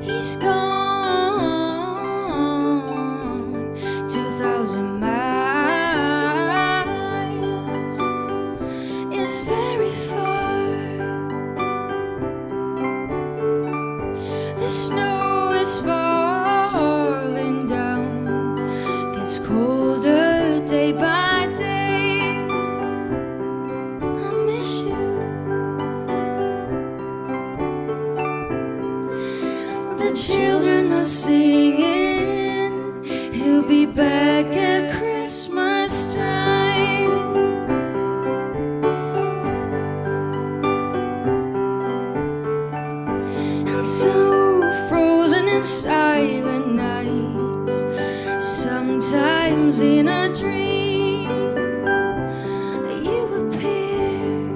He's gone 2,000 miles. It's very far. The snow is falling down, gets colder day by day. I miss you. The children are singing, he'll be back at Christmas time. And so frozen in silent nights, sometimes in a dream, you appear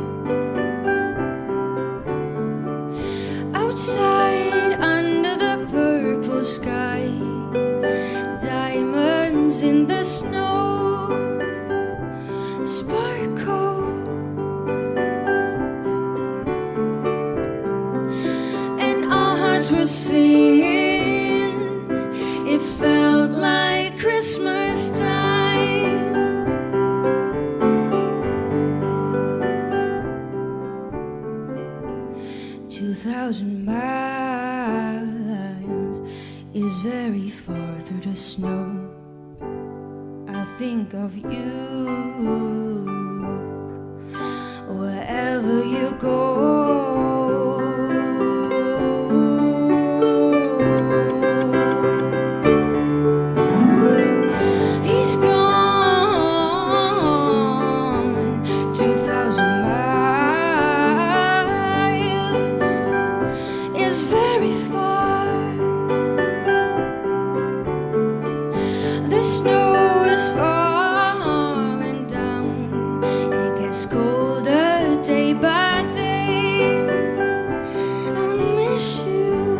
outside under the purple sky, diamonds in the snow sparkle, and our hearts were singing. It felt like Christmas time. Two 2,000 miles is very far through the snow. I think of you wherever you go. He's gone 2,000 miles is very far. The snow is falling down. It gets colder day by day. I miss you.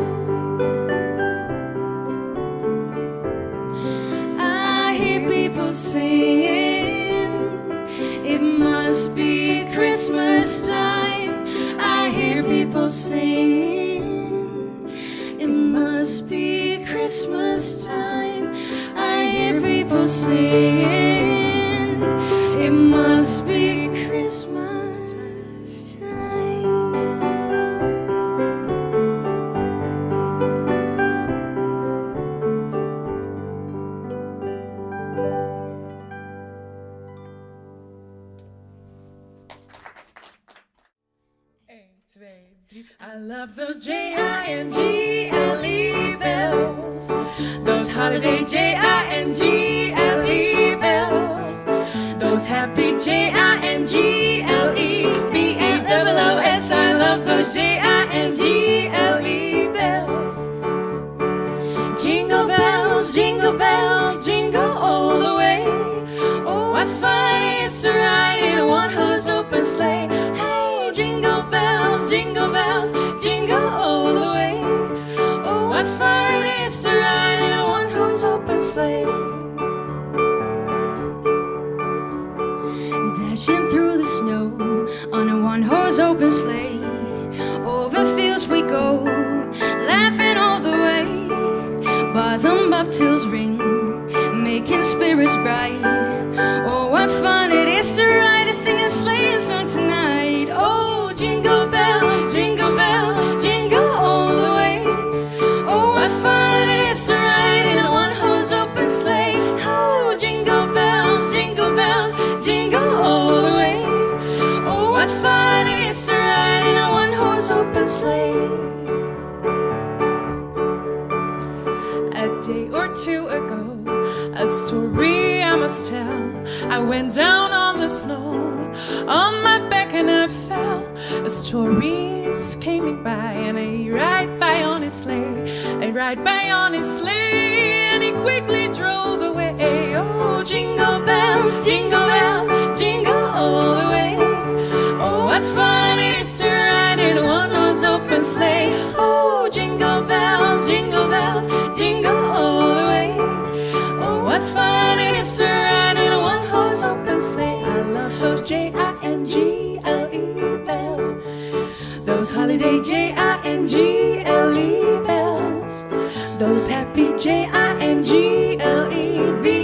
I hear people singing, it must be Christmas time. I hear people singing, it must be Christmas time. I hear people singing, it must be Christmas time. I love those Jingle bells, those holiday Jingle bells, those happy Jingle-bells. I love those Jingle bells. Jingle bells, jingle bells, jingle all the way. Oh, what fun it is to ride in a one-horse open sleigh. Hey, jingle bells, jingle all the way. Oh, what fun it is to ride in a one-horse open sleigh. Dashing through the snow on a one-horse open sleigh. Over fields we go, laughing all the way. Bars and bobtails ring, making spirits bright. Oh, what fun it is to ride a singing sleighing song tonight. Oh, jingle bells, jingle all the way. Oh, what fun it is to ride in a one-horse open sleigh. Oh, jingle bells, jingle all the way. Oh, what fun it is to ride in a one-horse open sleigh. A day or two ago, a story I must tell. I went down on the snow, on my back and I fell. A story came me by, and I ride by on his sleigh. I ride by on his sleigh, and he quickly drove away. Oh, jingle bells, jingle all the way. Oh, what fun it is to ride in a one-horse open sleigh. Oh, jingle bells, jingle all the way. Oh, what fun it is to ride in a one-horse open sleigh. I love those Jingle bells, those holiday Jingle bells. Jinglebells happy, Jingle.